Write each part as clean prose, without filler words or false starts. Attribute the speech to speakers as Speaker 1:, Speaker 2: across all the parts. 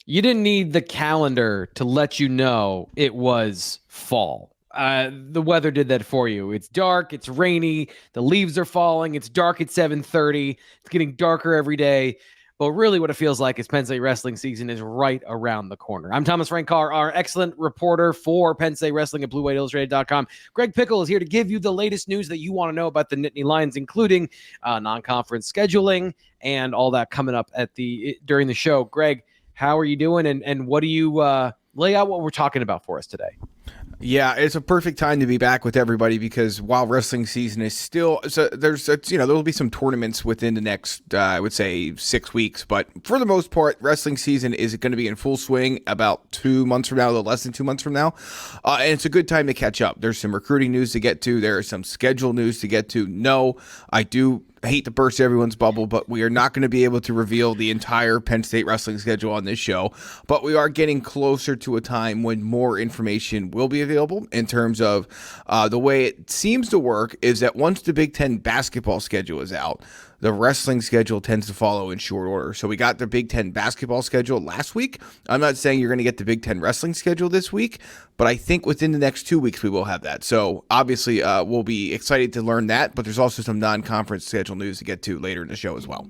Speaker 1: You didn't need the calendar to let you know it was fall. The weather did that for you. It's dark, it's rainy, the leaves are falling, it's dark at 7:30, it's getting darker every day. But really what it feels like is Penn State wrestling season is right around the corner. I'm Thomas Frank Carr, our excellent reporter for Penn State Wrestling at BlueWhiteIllustrated.com. Greg Pickel is here to give you the latest news that you want to know about the Nittany Lions, including non-conference scheduling and all that coming up during the show. Greg, how are you doing? And what do you lay out what we're talking about for us today?
Speaker 2: Yeah, it's a perfect time to be back with everybody because while wrestling season is still, there'll be some tournaments within the next, I would say 6 weeks, but for the most part, wrestling season is going to be in full swing about 2 months from now, a little less than 2 months from now. And it's a good time to catch up. There's some recruiting news to get to. There is some schedule news to get to. No, I hate to burst everyone's bubble, but we are not going to be able to reveal the entire Penn State wrestling schedule on this show. But we are getting closer to a time when more information will be available in terms of the way it seems to work is that once the Big Ten basketball schedule is out, the wrestling schedule tends to follow in short order. So we got the Big Ten basketball schedule last week. I'm not saying you're going to get the Big Ten wrestling schedule this week, but I think within the next 2 weeks we will have that. So obviously we'll be excited to learn that, but there's also some non-conference schedule news to get to later in the show as well.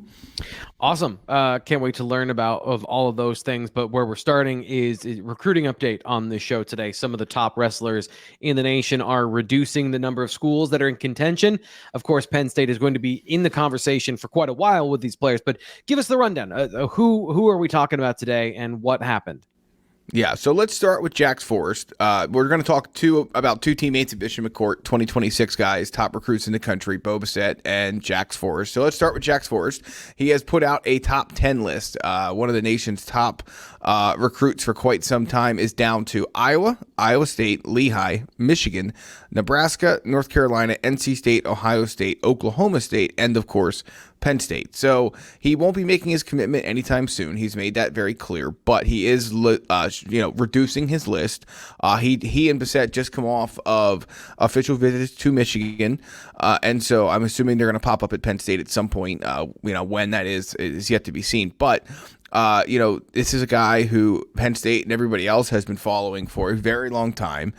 Speaker 1: Awesome. Can't wait to learn about all of those things. But where we're starting is a recruiting update on this show today. Some of the top wrestlers in the nation are reducing the number of schools that are in contention. Of course, Penn State is going to be in the conversation for quite a while with these players. But give us the rundown. Who are we talking about today and what happened?
Speaker 2: Yeah, so let's start with Jax Forrest. We're going to talk about two teammates of Bishop McCourt, 2026 guys, top recruits in the country, Bo Bassett and Jax Forrest. So let's start with Jax Forrest. He has put out a top 10 list. One of the nation's top recruits for quite some time is down to Iowa, Iowa State, Lehigh, Michigan, Nebraska, North Carolina, NC State, Ohio State, Oklahoma State, and of course, Penn State. So he won't be making his commitment anytime soon. He's made that very clear, but he is, reducing his list. He and Bassett just come off of official visits to Michigan, and so I'm assuming they're going to pop up at Penn State at some point. When that is yet to be seen, but. This is a guy who Penn State and everybody else has been following for a very long time.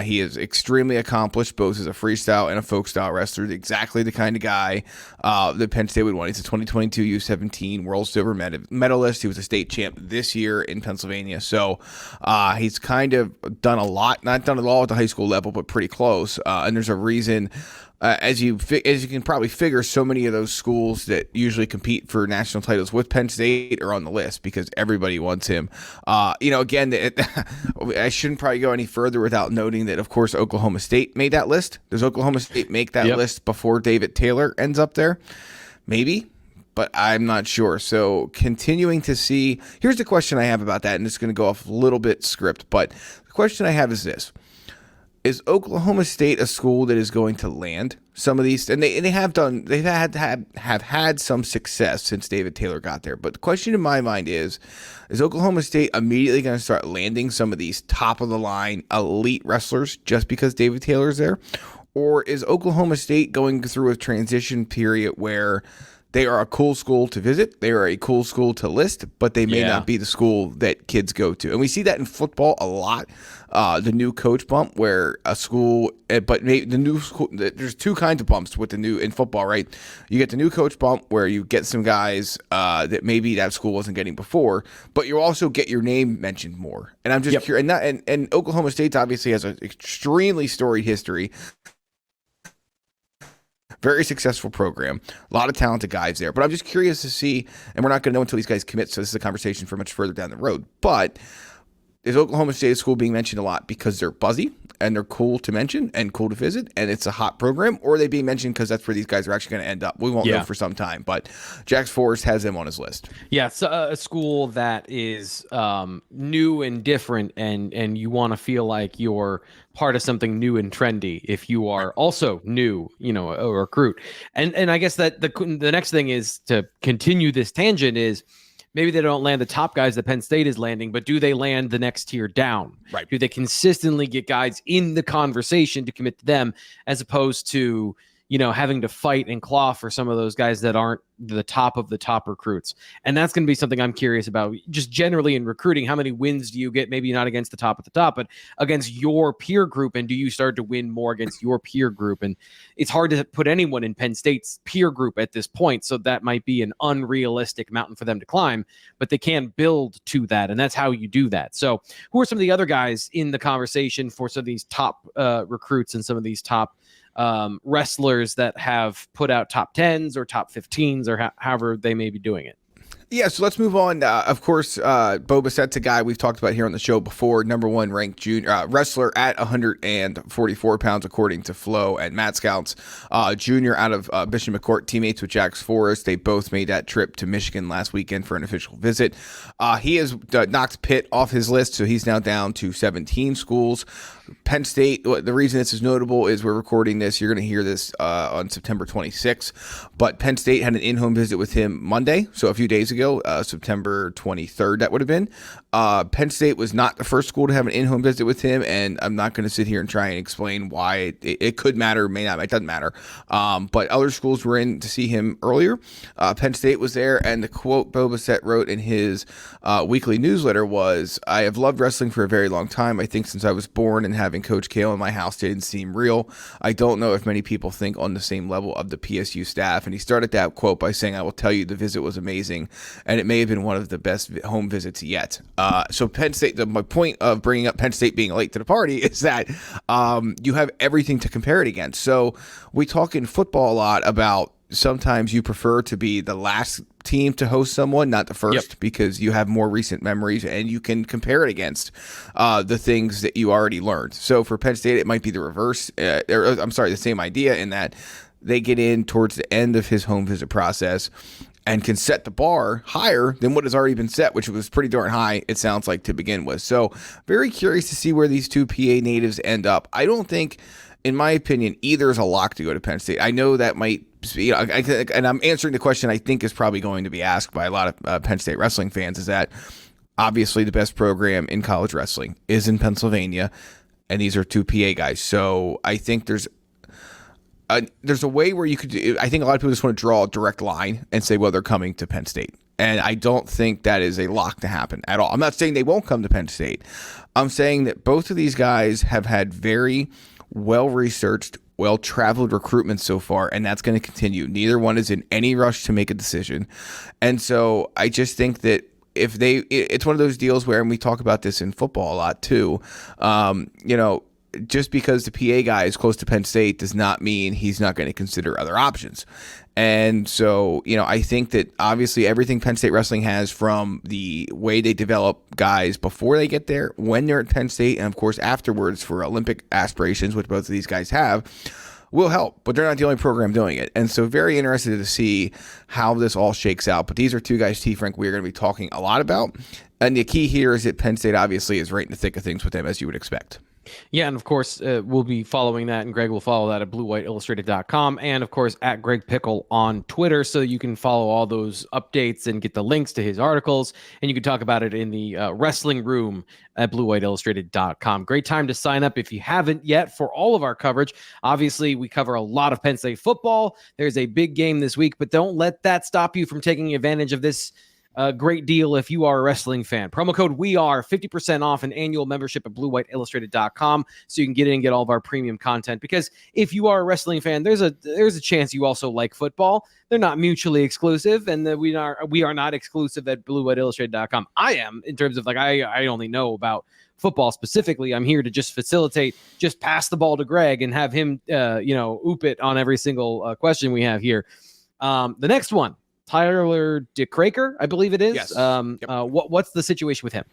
Speaker 2: He is extremely accomplished, both as a freestyle and a folk style wrestler. Exactly the kind of guy that Penn State would want. He's a 2022 U17 World Silver medalist. He was a state champ this year in Pennsylvania. So he's kind of done a lot, not done it all at the high school level, but pretty close. And there's a reason. As you can probably figure, so many of those schools that usually compete for national titles with Penn State are on the list because everybody wants him. Again, I shouldn't probably go any further without noting that, of course, Oklahoma State made that list. Does Oklahoma State make that list before David Taylor ends up there? Maybe. But I'm not sure. So continuing to see, here's the question I have about that, and it's going to go off a little bit script, but the question I have is this. Is Oklahoma State a school that is going to land some of these? And they've had some success since David Taylor got there. But the question in my mind is Oklahoma State immediately going to start landing some of these top of the line elite wrestlers just because David Taylor is there? Or is Oklahoma State going through a transition period where they are a cool school to visit, they are a cool school to list, but they may not be the school that kids go to? And we see that in football a lot. The new coach bump, where a school, but maybe the new school, there's two kinds of bumps with the new in football, right? You get the new coach bump where you get some guys that maybe that school wasn't getting before, but you also get your name mentioned more. And I'm just curious, and Oklahoma State obviously has an extremely storied history. Very successful program. A lot of talented guys there. But I'm just curious to see, and we're not going to know until these guys commit, so this is a conversation for much further down the road. But is Oklahoma State School being mentioned a lot because they're buzzy and they're cool to mention and cool to visit and it's a hot program? Or are they being mentioned because that's where these guys are actually going to end up? We won't know for some time. But Jax Forrest has them on his list. Yeah,
Speaker 1: it's a school that is new and different, and you want to feel like you're part of something new and trendy if you are also new, a recruit. And I guess that the next thing is to continue this tangent is maybe they don't land the top guys that Penn State is landing, but do they land the next tier down?
Speaker 2: Right.
Speaker 1: Do they consistently get guys in the conversation to commit to them as opposed to, having to fight and claw for some of those guys that aren't the top of the top recruits. And that's going to be something I'm curious about just generally in recruiting. How many wins do you get? Maybe not against the top at the top, but against your peer group. And do you start to win more against your peer group? And it's hard to put anyone in Penn State's peer group at this point. So that might be an unrealistic mountain for them to climb, but they can build to that. And that's how you do that. So who are some of the other guys in the conversation for some of these top recruits and some of these top wrestlers that have put out top 10s or top 15s or however they may be doing it?
Speaker 2: Yeah, so let's move on. Of course, Bo Bassett's a guy we've talked about here on the show before. Number one ranked junior wrestler at 144 pounds, according to Flo and Matt Scouts. Junior out of Bishop McCourt, teammates with Jax Forrest. They both made that trip to Michigan last weekend for an official visit. He has knocked Pitt off his list, so he's now down to 17 schools. Penn State, the reason this is notable is we're recording this. You're going to hear this on September 26th. But Penn State had an in-home visit with him Monday, so a few days ago, September 23rd, that would have been. Penn State was not the first school to have an in-home visit with him, and I'm not going to sit here and try and explain why it could matter, may not, it doesn't matter. But other schools were in to see him earlier. Penn State was there, and the quote Bo Bassett wrote in his weekly newsletter was, "I have loved wrestling for a very long time. I think since I was born, and having Coach Cael in my house didn't seem real. I don't know if many people think on the same level of the PSU staff." And he started that quote by saying, "I will tell you the visit was amazing, and it may have been one of the best home visits yet." So Penn State, my point of bringing up Penn State being late to the party is that you have everything to compare it against. So we talk in football a lot about sometimes you prefer to be the last team to host someone, not the first, because you have more recent memories and you can compare it against the things that you already learned. So for Penn State, it might be the reverse. The same idea in that they get in towards the end of his home visit process and can set the bar higher than what has already been set, which was pretty darn high, it sounds like, to begin with. So very curious to see where these two PA natives end up. I don't think, in my opinion, either is a lock to go to Penn State. I know that might, and I'm answering the question I think is probably going to be asked by a lot of Penn State wrestling fans, is that obviously the best program in college wrestling is in Pennsylvania, and these are two PA guys. So I think there's a way where you could, I think a lot of people just want to draw a direct line and say, well, they're coming to Penn State. And I don't think that is a lock to happen at all. I'm not saying they won't come to Penn State. I'm saying that both of these guys have had very well-researched, well-traveled recruitment so far, and that's going to continue. Neither one is in any rush to make a decision. And so I just think that it's one of those deals where, and we talk about this in football a lot too, just because the PA guy is close to Penn State does not mean he's not going to consider other options. And so, I think that obviously everything Penn State wrestling has, from the way they develop guys before they get there, when they're at Penn State, and of course afterwards for Olympic aspirations, which both of these guys have, will help. But they're not the only program doing it. And so very interested to see how this all shakes out. But these are two guys, T. Frank, we're going to be talking a lot about. And the key here is that Penn State obviously is right in the thick of things with them, as you would expect.
Speaker 1: Yeah, and of course, we'll be following that, and Greg will follow that at bluewhiteillustrated.com, and of course, at Greg Pickel on Twitter, so you can follow all those updates and get the links to his articles, and you can talk about it in the wrestling room at bluewhiteillustrated.com. Great time to sign up if you haven't yet for all of our coverage. Obviously, we cover a lot of Penn State football. There's a big game this week, but don't let that stop you from taking advantage of this great deal if you are a wrestling fan. Promo code WEARE, 50% off an annual membership at bluewhiteillustrated.com, so you can get in and get all of our premium content. Because if you are a wrestling fan, there's a chance you also like football. They're not mutually exclusive, and we are not exclusive at bluewhiteillustrated.com. I am, in terms of I only know about football specifically. I'm here to just facilitate, just pass the ball to Greg and have him oop it on every single question we have here. The next one, Tyler DeCraker, I believe it is.
Speaker 2: Yes.
Speaker 1: What's the situation with him?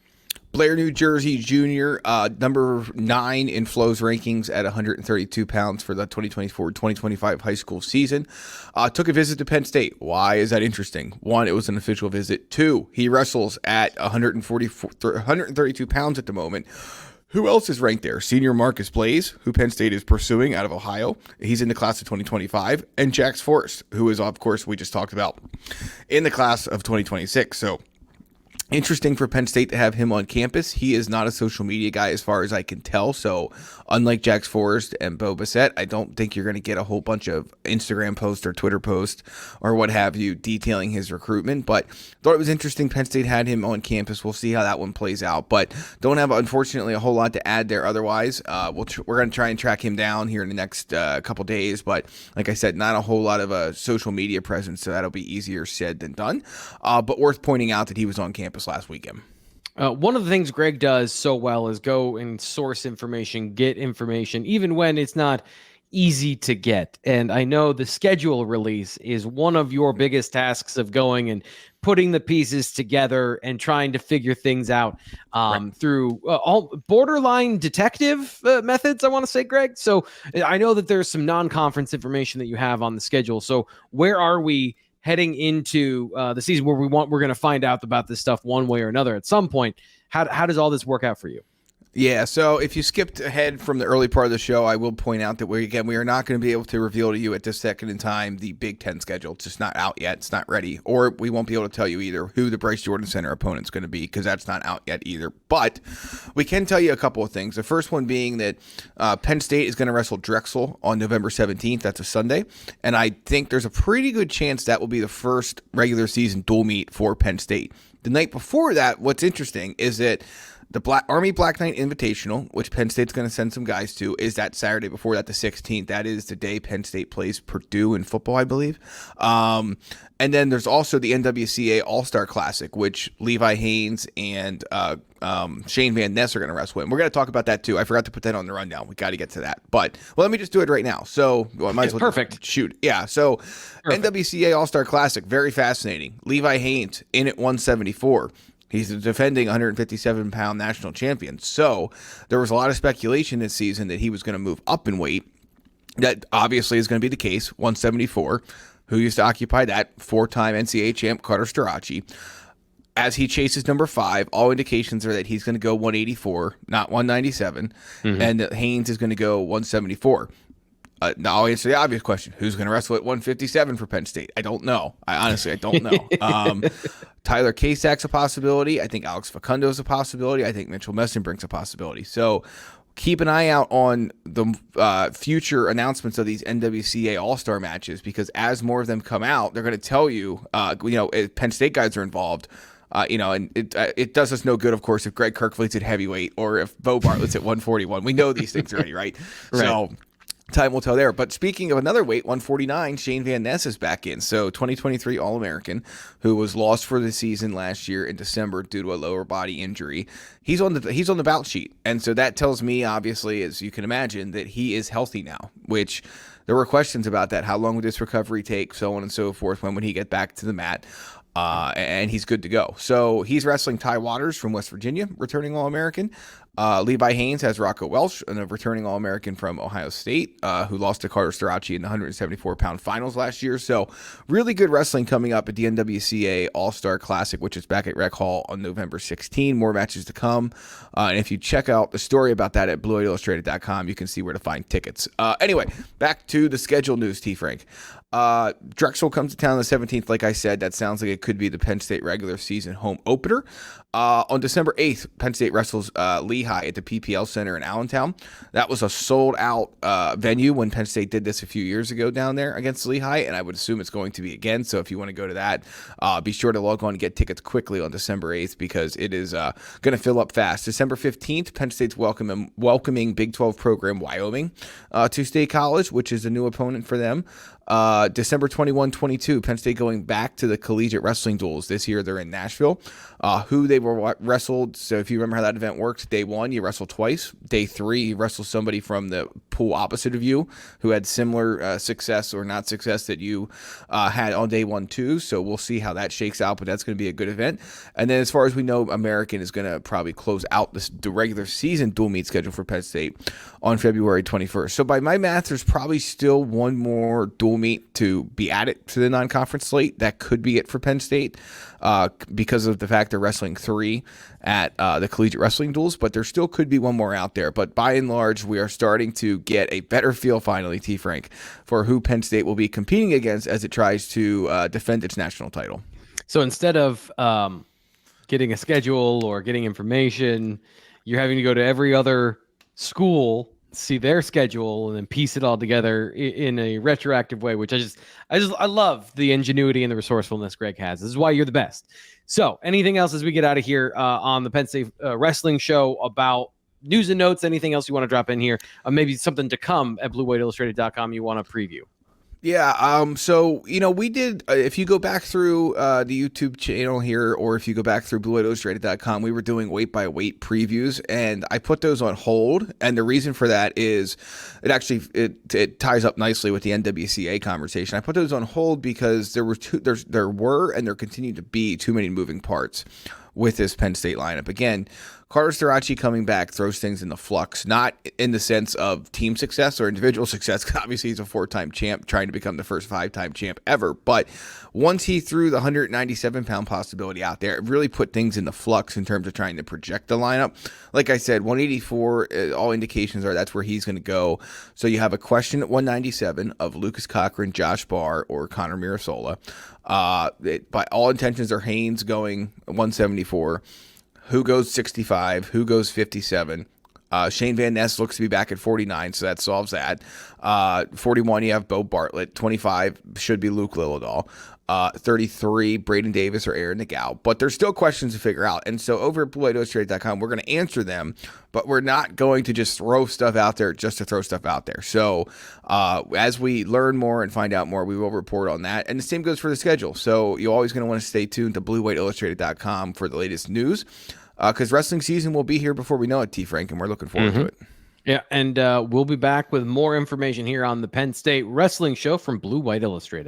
Speaker 2: Blair, New Jersey junior, number 9 in Flo's rankings at 132 pounds for the 2024-2025 high school season. Took a visit to Penn State. Why is that interesting? 1, it was an official visit. 2, he wrestles at 132 pounds at the moment. Who else is ranked there? Senior Marcus Blaze, who Penn State is pursuing out of Ohio. He's in the class of 2025. And Jax Forrest, who is, of course, we just talked about, in the class of 2026. So Interesting for Penn State to have him on campus. He is not a social media guy as far as I can tell. So unlike Jax Forrest and Bo Bassett, I don't think you're going to get a whole bunch of Instagram posts or Twitter posts or what have you detailing his recruitment. But thought it was interesting Penn State had him on campus. We'll see how that one plays out. But don't have, unfortunately, a whole lot to add there otherwise. We're going to try and track him down here in the next couple days. But like I said, not a whole lot of a social media presence, so that'll be easier said than done. But worth pointing out that he was on campus last weekend.
Speaker 1: One of the things Greg does so well is go and source information, get information, even when it's not easy to get. And I know the schedule release is one of your biggest tasks of going and putting the pieces together and trying to figure things out through all borderline detective methods, I want to say, Greg. So I know that there's some non-conference information that you have on the schedule. So where are we heading into the season where we're going to find out about this stuff one way or another at some point? How does all this work out for you?
Speaker 2: Yeah, so if you skipped ahead from the early part of the show, I will point out that we are not going to be able to reveal to you at this second in time the Big Ten schedule. It's just not out yet. It's not ready. Or we won't be able to tell you either who the Bryce Jordan Center opponent's going to be, because that's not out yet either. But we can tell you a couple of things. The first one being that Penn State is going to wrestle Drexel on November 17th. That's a Sunday. And I think there's a pretty good chance that will be the first regular season dual meet for Penn State. The night before that, what's interesting is that the Army Black Knight Invitational, which Penn State's going to send some guys to, is that Saturday before that, the 16th. That is the day Penn State plays Purdue in football, I believe. And then there's also the NWCA All-Star Classic, which Levi Haynes and Shane Van Ness are going to wrestle in. We're going to talk about that too. I forgot to put that on the rundown. We got to get to that. But, well, let me just do it right now. So, I might as well
Speaker 1: perfect.
Speaker 2: Shoot. Yeah, so perfect. NWCA All-Star Classic, very fascinating. Levi Haynes in at 174. He's a defending 157-pound national champion. So there was a lot of speculation this season that he was going to move up in weight. That obviously is going to be the case. 174, who used to occupy that, four-time NCAA champ Carter Starace. As he chases number 5, all indications are that he's going to go 184, not 197, and that Haynes is going to go 174. Now I'll answer the obvious question. Who's going to wrestle at 157 for Penn State? I don't know. I don't know. Tyler Kasak's a possibility. I think Alex Facundo's a possibility. I think Mitchell Messenbrink's a possibility. So keep an eye out on the future announcements of these NWCA All-Star matches, because as more of them come out, they're going to tell you, if Penn State guys are involved. And it does us no good, of course, if Greg Kirkfleet's at heavyweight or if Bo Bartlett's at 141. We know these things already, right?
Speaker 1: Right.
Speaker 2: So time will tell there. But speaking of another weight, 149, Shane Van Ness is back in. So 2023 All-American, who was lost for the season last year in December due to a lower body injury. He's on the bout sheet. And so that tells me, obviously, as you can imagine, that he is healthy now, which there were questions about that. How long would this recovery take? So on and so forth. When would he get back to the mat? And he's good to go. So he's wrestling Ty Waters from West Virginia, returning All-American. Levi Haynes has Rocco Welsh, a returning All-American from Ohio State, who lost to Carter Starace in the 174-pound finals last year. So really good wrestling coming up at the NWCA All-Star Classic, which is back at Rec Hall on November 16. More matches to come. And if you check out the story about that at BlueIllustrated.com, you can see where to find tickets. Anyway, back to the schedule news, T. Frank. Drexel comes to town on the 17th. Like I said, that sounds like it could be the Penn State regular season home opener. On December 8th, Penn State wrestles Lehigh at the PPL Center in Allentown. That was a sold-out venue when Penn State did this a few years ago down there against Lehigh, and I would assume it's going to be again. So if you want to go to that, be sure to log on and get tickets quickly on December 8th, because it is going to fill up fast. December 15th, Penn State's welcoming Big 12 program Wyoming to State College, which is a new opponent for them. December 21-22, Penn State going back to the collegiate wrestling duels. This year they're in Nashville. Who they were wrestled, so if you remember how that event worked, day 1, you wrestle twice. Day 3, you wrestle somebody from the pool opposite of you who had similar success or not success that you had on day 1 too. So we'll see how that shakes out, but that's going to be a good event. And then as far as we know, American is going to probably close out the regular season dual meet schedule for Penn State on February 21st. So by my math, there's probably still one more dual meet to be added to the non-conference slate. That could be it for Penn State because of the fact they're wrestling 3 at the collegiate wrestling duels, but there still could be one more out there. But by and large, we are starting to get a better feel finally, T. Frank, for who Penn State will be competing against as it tries to defend its national title.
Speaker 1: So instead of getting a schedule or getting information. You're having to go to every other school, see their schedule, and then piece it all together in a retroactive way, which I love the ingenuity and the resourcefulness Greg has. This is why you're the best. So anything else as we get out of here on the Penn State Wrestling Show about news and notes, anything else you want to drop in here? Maybe something to come at BlueWhiteIllustrated.com you want to preview?
Speaker 2: Yeah. So, we did, if you go back through the YouTube channel here, or if you go back through BlueWhiteIllustrated.com, we were doing weight by weight previews, and I put those on hold. And the reason for that is it ties up nicely with the NWCA conversation. I put those on hold because there were and there continue to be too many moving parts with this Penn State lineup. Again, Carter Starachi coming back throws things into flux, not in the sense of team success or individual success. Obviously, he's a 4-time champ trying to become the first 5-time champ ever. But once he threw the 197-pound possibility out there, it really put things into flux in terms of trying to project the lineup. Like I said, 184, all indications are that's where he's going to go. So you have a question at 197 of Lucas Cochran, Josh Barr, or Connor Mirasola. By all intentions are Haynes going 174. Who goes 65? Who goes 57? Shane Van Ness looks to be back at 49, so that solves that. 41, you have Bo Bartlett. 25 should be Luke Lillidahl. 33, Braden Davis or Aaron Nagao. But there's still questions to figure out. And so over at BlueWhiteIllustrated.com, we're going to answer them, but we're not going to just throw stuff out there just to throw stuff out there. So as we learn more and find out more, we will report on that. And the same goes for the schedule. So you're always going to want to stay tuned to BlueWhiteIllustrated.com for the latest news. Because wrestling season will be here before we know it, T. Frank, and we're looking forward to it.
Speaker 1: Yeah, and we'll be back with more information here on the Penn State Wrestling Show from Blue White Illustrated.